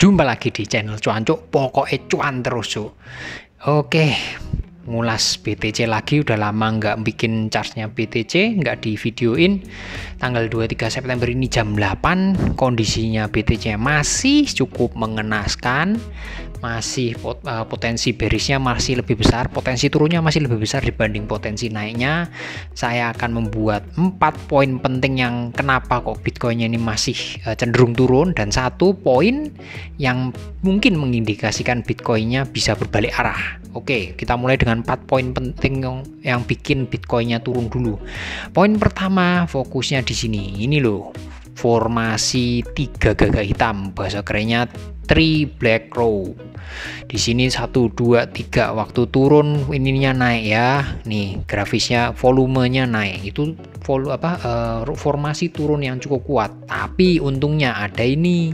Jumpa lagi di channel Cuancuk, pokoknya cuan terus Cuk. Oke, ngulas BTC lagi, udah lama nggak bikin chartnya BTC, nggak di videoin. Tanggal 23 September ini jam 8, kondisinya BTC masih cukup mengenaskan, masih potensi bearishnya masih lebih besar, potensi turunnya masih lebih besar dibanding potensi naiknya. Saya akan membuat 4 poin penting yang kenapa kok Bitcoinnya ini masih cenderung turun, dan 1 poin yang mungkin mengindikasikan Bitcoinnya bisa berbalik arah. Oke, kita mulai dengan 4 poin penting yang bikin Bitcoinnya turun dulu. Poin pertama, fokusnya di sini. Ini loh, formasi 3 gagak hitam, bahasa kerennya 3 black row. Di sini 1 2 3, waktu turun ininya naik ya. Nih, grafisnya volumenya naik. Itu formasi turun yang cukup kuat. Tapi untungnya ada ini,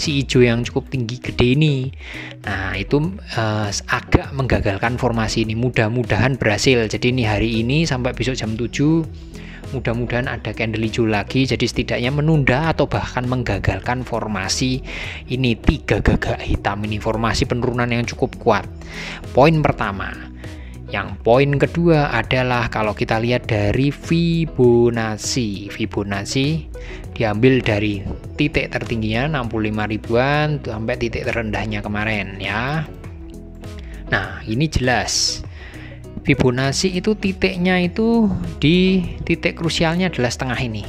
si hijau yang cukup tinggi gede ini. Nah, itu agak menggagalkan formasi ini. Mudah-mudahan berhasil. Jadi ini hari ini sampai besok jam 7, mudah-mudahan ada candle hijau lagi, jadi setidaknya menunda atau bahkan menggagalkan formasi ini 3 gagak hitam ini, formasi penurunan yang cukup kuat. Poin pertama. Yang poin kedua adalah kalau kita lihat dari Fibonacci. Fibonacci diambil dari titik tertingginya 65 ribuan sampai titik terendahnya kemarin ya. Nah, ini jelas Fibonacci itu titiknya itu di titik krusialnya adalah setengah ini.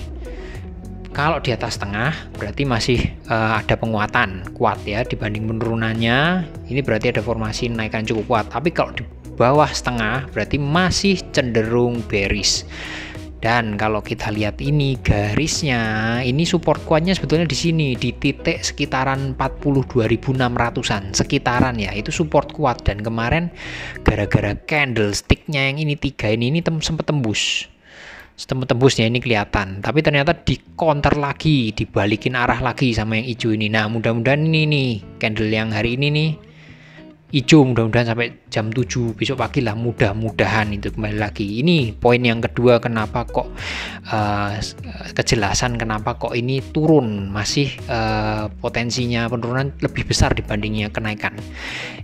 Kalau di atas setengah berarti masih ada penguatan kuat ya dibanding penurunannya. Ini berarti ada formasi naikan cukup kuat. Tapi kalau di bawah setengah berarti masih cenderung bearish. Dan kalau kita lihat ini garisnya, ini support kuatnya sebetulnya di sini di titik sekitaran 42.600-an, sekitaran ya, itu support kuat. Dan kemarin gara-gara candlesticknya yang ini 3 ini sempat tembus. Tembusnya ini kelihatan, tapi ternyata di counter lagi, dibalikin arah lagi sama yang hijau ini. Nah, mudah-mudahan ini nih candle yang hari ini nih hijau, mudah-mudahan sampai jam 7 besok pagi lah, mudah-mudahan itu kembali lagi. Ini poin yang kedua, kenapa kok kejelasan kenapa kok ini turun, masih potensinya penurunan lebih besar dibandingnya kenaikan.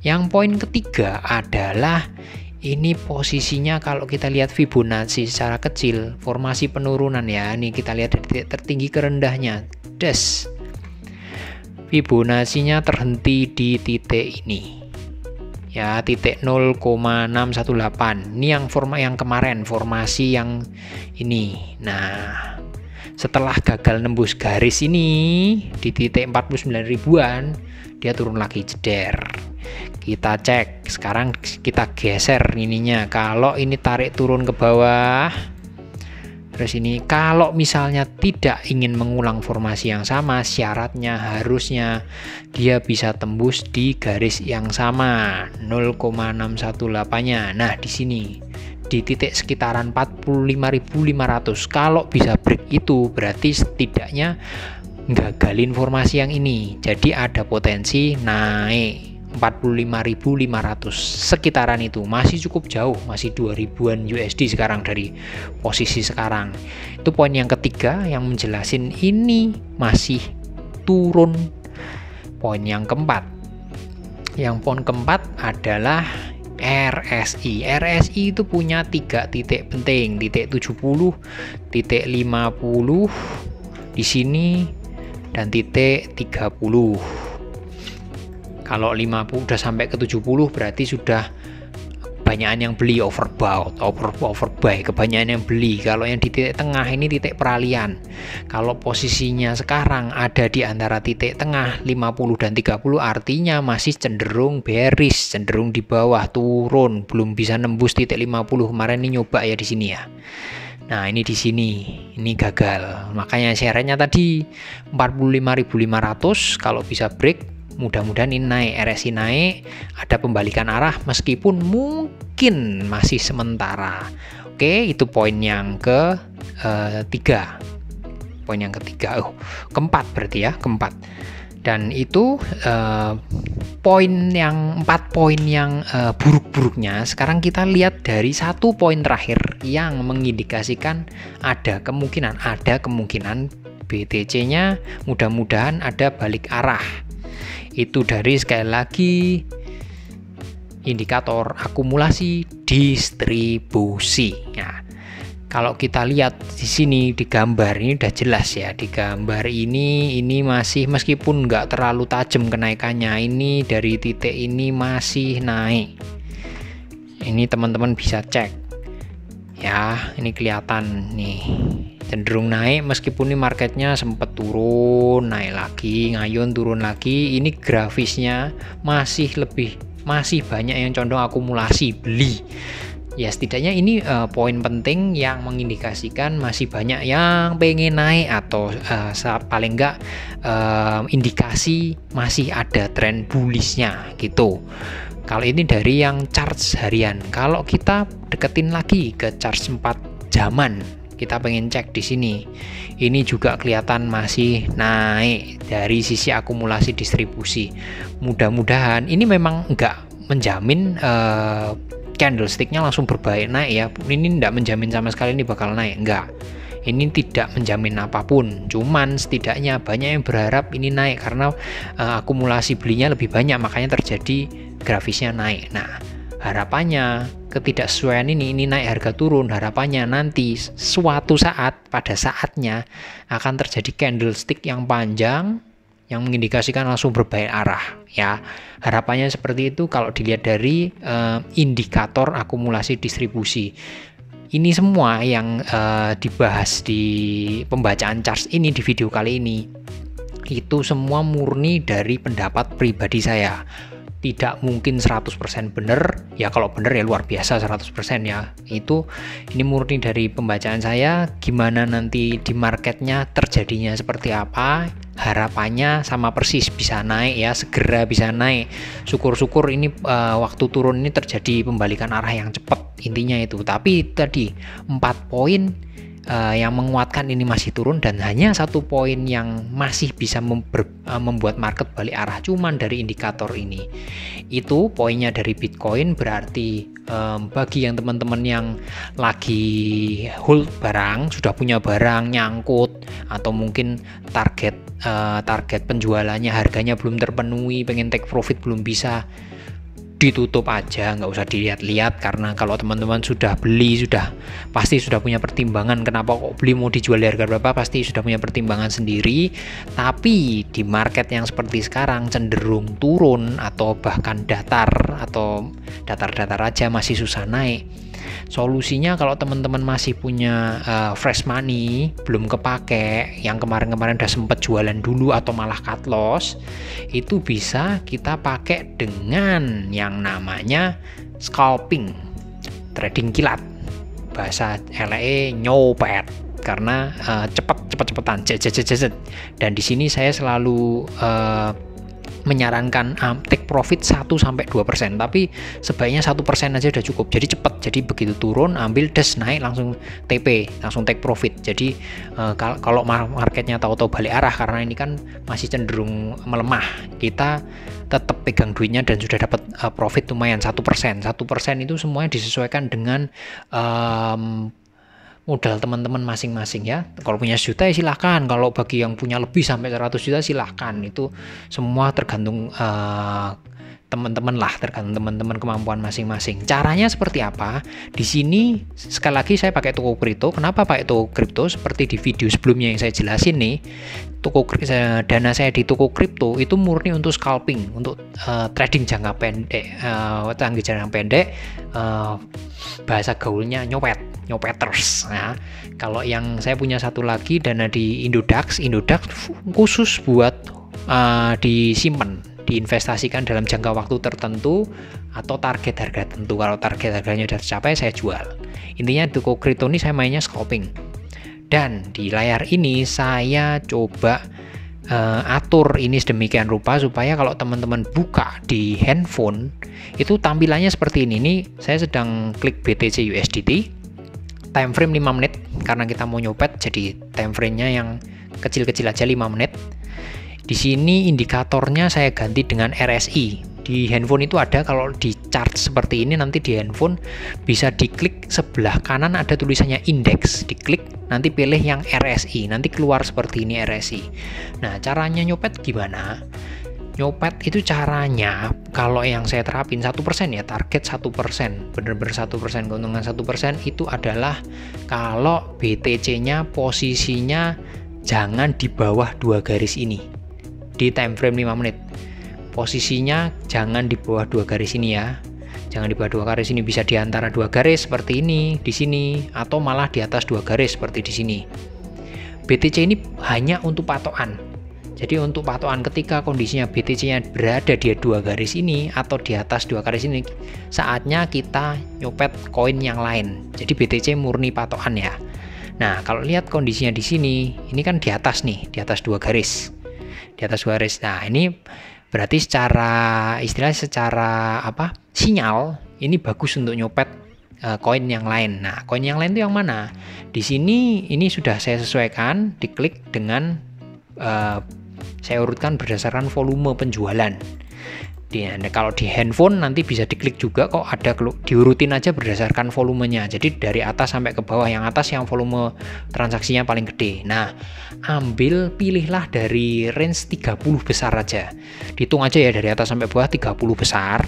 Yang poin ketiga adalah ini posisinya kalau kita lihat Fibonacci secara kecil, formasi penurunan ya. Ini kita lihat dari titik tertinggi ke rendahnya, des. Fibonacci-nya terhenti di titik ini. Ya, titik 0,618. Ini yang kemarin, formasi yang ini. Nah, setelah gagal nembus garis ini di titik 49 ribuan, dia turun lagi jeder. Kita cek, sekarang kita geser ininya. Kalau ini tarik turun ke bawah, terus ini kalau misalnya tidak ingin mengulang formasi yang sama, syaratnya harusnya dia bisa tembus di garis yang sama 0,618-nya. Nah, di sini di titik sekitaran 45.500. Kalau bisa break itu berarti setidaknya gagalin formasi yang ini. Jadi ada potensi naik 45.500 sekitaran itu, masih cukup jauh, masih 2.000-an USD sekarang dari posisi sekarang. Itu poin yang ketiga yang menjelasin ini masih turun. Poin yang keempat, poin keempat adalah RSI. RSI itu punya 3 titik penting, titik 70, titik 50 di sini, dan titik 30. Kalau 50 udah sampai ke 70 berarti sudah kebanyakan yang beli, overbought, overbuy, kebanyakan yang beli. Kalau yang di titik tengah ini titik peralihan. Kalau posisinya sekarang ada di antara titik tengah 50 dan 30, artinya masih cenderung bearish, cenderung di bawah, turun, belum bisa nembus titik 50. Kemarin ini nyoba ya di sini ya. Nah, ini di sini, ini gagal. Makanya syaratnya tadi 45.500, kalau bisa break mudah-mudahan ini naik, RSI naik, ada pembalikan arah meskipun mungkin masih sementara. Oke, itu poin yang ketiga. Poin yang ketiga, keempat berarti ya, keempat. Dan itu poin yang 4 poin yang buruk-buruknya. Sekarang kita lihat dari 1 poin terakhir yang mengindikasikan ada kemungkinan BTC-nya mudah-mudahan ada balik arah. Itu dari sekali lagi indikator akumulasi distribusi. Nah, kalau kita lihat di sini di gambar ini udah jelas ya, di gambar ini masih meskipun nggak terlalu tajam kenaikannya, ini dari titik ini masih naik. Ini teman-teman bisa cek ya, ini kelihatan nih cenderung naik meskipun ini marketnya sempat turun, naik lagi, ngayun, turun lagi. Ini grafisnya masih banyak yang condong akumulasi beli. Ya setidaknya ini poin penting yang mengindikasikan masih banyak yang pengen naik atau paling enggak indikasi masih ada tren bullishnya gitu. Kalau ini dari yang chart harian. Kalau kita deketin lagi ke chart 4 jaman, kita pengen cek di sini. Ini juga kelihatan masih naik dari sisi akumulasi distribusi. Mudah-mudahan ini memang enggak menjamin candlesticknya langsung berbalik naik ya. Ini tidak menjamin sama sekali ini bakal naik, enggak. Ini tidak menjamin apapun, cuman setidaknya banyak yang berharap ini naik karena akumulasi belinya lebih banyak, makanya terjadi grafisnya naik. Nah, harapannya ketidaksesuaian ini naik harga turun, harapannya nanti suatu saat pada saatnya akan terjadi candlestick yang panjang yang mengindikasikan langsung berbalik arah ya. Harapannya seperti itu kalau dilihat dari indikator akumulasi distribusi. Ini semua yang dibahas di pembacaan chart ini di video kali ini itu semua murni dari pendapat pribadi saya. Tidak mungkin 100% benar, ya kalau benar ya luar biasa 100% ya. Ini murni dari pembacaan saya, gimana nanti di marketnya terjadinya seperti apa, harapannya sama persis bisa naik ya, segera bisa naik. Syukur-syukur ini waktu turun ini terjadi pembalikan arah yang cepat, intinya itu. Tapi tadi 4 poin yang menguatkan ini masih turun, dan hanya 1 poin yang masih bisa membuat market balik arah cuman dari indikator ini. Itu poinnya dari Bitcoin. Berarti bagi yang teman-teman yang lagi hold barang, sudah punya barang nyangkut, atau mungkin target penjualannya harganya belum terpenuhi, pengen take profit belum bisa, ditutup aja, nggak usah dilihat-lihat. Karena kalau teman-teman sudah beli, pasti sudah punya pertimbangan kenapa kok beli, mau dijual di harga berapa, pasti sudah punya pertimbangan sendiri. Tapi di market yang seperti sekarang cenderung turun atau bahkan datar aja, masih susah naik. Solusinya kalau teman-teman masih punya fresh money, belum kepake, yang kemarin-kemarin udah sempat jualan dulu atau malah cut loss, itu bisa kita pakai dengan yang namanya scalping, trading kilat, bahasa LE nyopet, karena cepat-cepatan. Dan di sini saya selalu menyarankan take profit 1-2%, tapi sebaiknya 1% aja udah cukup. Jadi cepat, jadi begitu turun ambil des, naik langsung TP, langsung take profit. Jadi kalau marketnya tahu-tahu balik arah, karena ini kan masih cenderung melemah, kita tetap pegang duitnya dan sudah dapat profit lumayan 1%. 1% itu semuanya disesuaikan dengan modal teman-teman masing-masing ya. Kalau punya 1 juta ya silahkan, kalau bagi yang punya lebih sampai 100 juta silahkan. Itu semua tergantung teman-teman lah, tergantung teman-teman kemampuan masing-masing. Caranya seperti apa? Di sini sekali lagi saya pakai toko kripto. Kenapa pakai toko kripto? Seperti di video sebelumnya yang saya jelasin nih, dana saya di toko kripto itu murni untuk scalping, untuk trading jangka pendek, bahasa gaulnya nyopeters. Nah, kalau yang saya punya satu lagi dana di Indodax khusus buat disimpan, diinvestasikan dalam jangka waktu tertentu atau target harga tertentu. Kalau target harganya sudah tercapai, saya jual. Intinya toko kripto ini saya mainnya scalping. Dan di layar ini saya coba atur ini sedemikian rupa supaya kalau teman-teman buka di handphone itu tampilannya seperti ini. Ini saya sedang klik BTC USDT, time frame 5 menit karena kita mau nyopet, jadi time frame-nya yang kecil-kecil aja 5 menit. Di sini indikatornya saya ganti dengan RSI. Di handphone itu ada, kalau di chart seperti ini nanti di handphone bisa diklik sebelah kanan ada tulisannya indeks, diklik nanti pilih yang RSI, nanti keluar seperti ini RSI. Nah, caranya nyopet gimana? nyopet itu caranya, kalau yang saya terapin 1% ya, target 1%, bener-bener 1%, keuntungan 1% itu adalah kalau BTC-nya posisinya jangan di bawah 2 garis ini di time frame 5 menit. Posisinya jangan di bawah 2 garis ini ya, jangan di bawah 2 garis ini, bisa di antara 2 garis seperti ini di sini, atau malah di atas 2 garis seperti di sini. BTC ini hanya untuk patokan. Jadi untuk patokan ketika kondisinya BTC-nya berada di 2 garis ini atau di atas 2 garis ini, saatnya kita nyopet koin yang lain. Jadi BTC murni patokan ya. Nah, kalau lihat kondisinya di sini, ini kan di atas nih, di atas 2 garis. Di atas 2 garis. Nah, ini berarti secara sinyal ini bagus untuk nyopet koin yang lain. Nah, koin yang lain itu yang mana? Di sini ini sudah saya sesuaikan, diklik dengan saya urutkan berdasarkan volume penjualan. Kalau di handphone nanti bisa diklik juga kok, ada diurutin aja berdasarkan volumenya. Jadi dari atas sampai ke bawah, yang atas yang volume transaksinya paling gede. Nah, pilihlah dari range 30 besar aja. Dihitung aja ya dari atas sampai bawah 30 besar.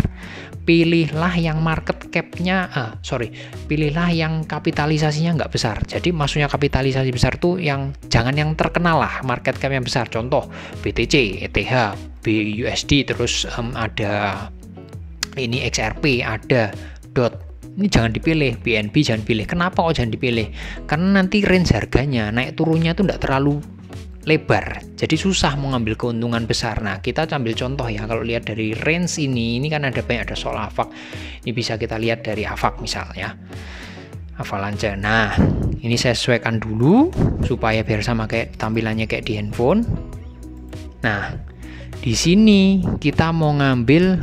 Pilihlah yang market cap-nya, pilihlah yang kapitalisasinya nggak besar. Jadi maksudnya kapitalisasi besar tuh jangan yang terkenal lah, market cap yang besar. Contoh BTC, ETH, BUSD, terus ada ini XRP, ada DOT. Ini jangan dipilih, BNB jangan pilih. Kenapa kok jangan dipilih? Karena nanti range harganya naik turunnya tuh nggak terlalu lebar, jadi susah mau ngambil keuntungan besar. Nah, kita ambil contoh ya, kalau lihat dari range ini kan ada banyak, ada soal AVAX. Ini bisa kita lihat dari AVAX misalnya, Avalanche. Nah, ini saya sesuaikan dulu supaya biar sama kayak tampilannya kayak di handphone. Nah, di sini kita mau ngambil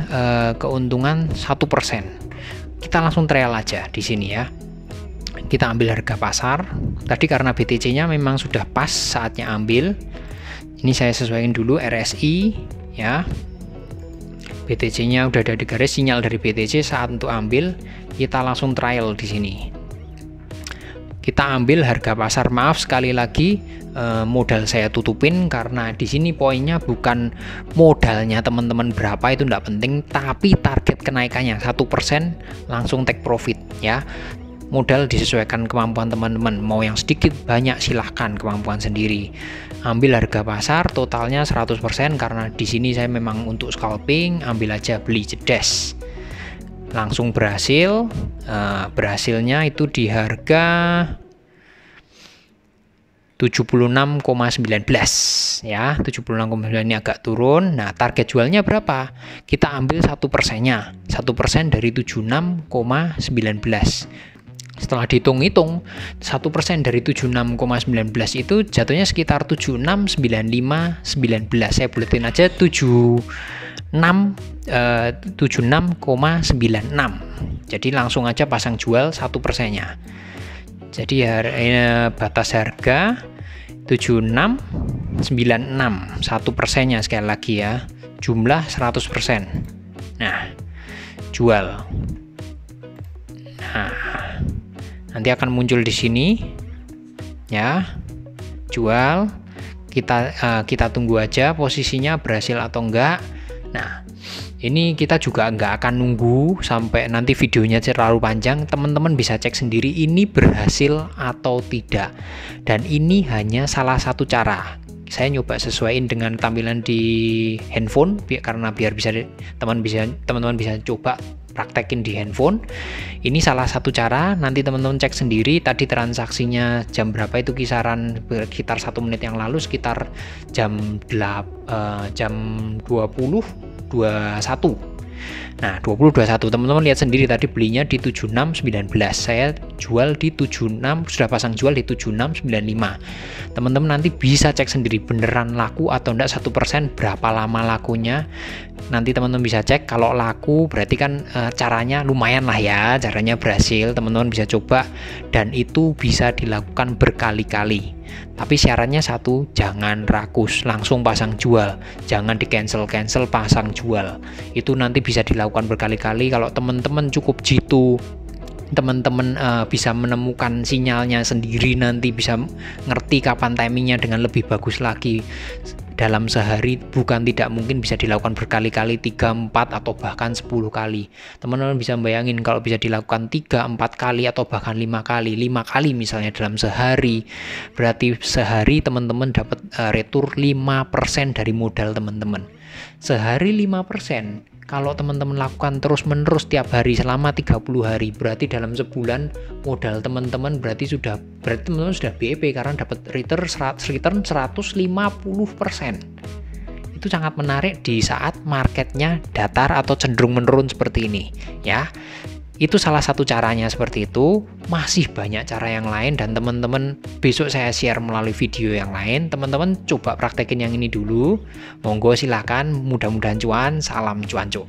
keuntungan 1%. Kita langsung trial aja di sini ya. Kita ambil harga pasar. Tadi karena BTC-nya memang sudah pas saatnya ambil. Ini saya sesuaikan dulu RSI ya. BTC-nya udah ada di garis, sinyal dari BTC saat untuk ambil. Kita langsung trial di sini. Kita ambil harga pasar. Maaf sekali lagi modal saya tutupin karena di sini poinnya bukan modalnya teman-teman berapa, itu enggak penting, tapi target kenaikannya 1%, langsung take profit ya. Modal disesuaikan kemampuan teman-teman, mau yang sedikit banyak silahkan, kemampuan sendiri. Ambil harga pasar totalnya 100% karena di sini saya memang untuk scalping, ambil aja, beli jedes. Langsung berhasil. Berhasilnya itu di harga 76,19 ya, 76,9 ini agak turun. Nah, target jualnya berapa? Kita ambil 1%-nya, 1% dari 76,19. Setelah dihitung-hitung, 1% dari 76,19 itu jatuhnya sekitar 76,9519. Saya buletin aja 76,96. Jadi langsung aja pasang jual 1%-nya. Jadi batas harga 76,96, 1%-nya sekali lagi ya. Jumlah 100%. Nah, jual. Nah, nanti akan muncul di sini ya, jual. Kita tunggu aja posisinya berhasil atau enggak. Nah, ini kita juga nggak akan nunggu sampai nanti videonya terlalu panjang. Teman-teman bisa cek sendiri ini berhasil atau tidak, dan ini hanya salah satu cara. Saya nyoba sesuaiin dengan tampilan di handphone karena biar bisa teman-teman bisa coba praktekin di handphone. Ini salah satu cara, nanti teman-teman cek sendiri. Tadi transaksinya jam berapa itu, kisaran sekitar 1 menit yang lalu, sekitar jam 20.21. Nah, 20.21 teman-teman lihat sendiri, tadi belinya di 76,19, saya jual di 76, sudah pasang jual di 76,95. Teman-teman nanti bisa cek sendiri beneran laku atau enggak 1%, berapa lama lakunya. Nanti teman-teman bisa cek. Kalau laku berarti kan caranya lumayan lah ya, caranya berhasil, teman-teman bisa coba, dan itu bisa dilakukan berkali-kali. Tapi syaratnya satu, jangan rakus, langsung pasang jual, jangan di cancel, pasang jual. Itu nanti bisa dilakukan berkali-kali. Kalau teman-teman cukup jitu, teman-teman bisa menemukan sinyalnya sendiri, nanti bisa ngerti kapan timingnya dengan lebih bagus lagi. dalam sehari, bukan tidak mungkin, bisa dilakukan berkali-kali, 3, 4 atau bahkan 10 kali. Teman-teman bisa bayangin kalau bisa dilakukan 3, 4 kali atau bahkan 5 kali. 5 kali misalnya dalam sehari, berarti sehari teman-teman dapat retur 5% dari modal teman-teman. Sehari 5%. Kalau teman-teman lakukan terus-menerus tiap hari selama 30 hari, berarti dalam sebulan modal teman-teman berarti teman-teman sudah BEP karena dapat return 150%. Itu sangat menarik di saat marketnya datar atau cenderung menurun seperti ini, ya. Itu salah satu caranya seperti itu. Masih banyak cara yang lain dan teman-teman besok saya share melalui video yang lain. Teman-teman coba praktekin yang ini dulu. Monggo silakan, mudah-mudahan cuan, salam cuanco.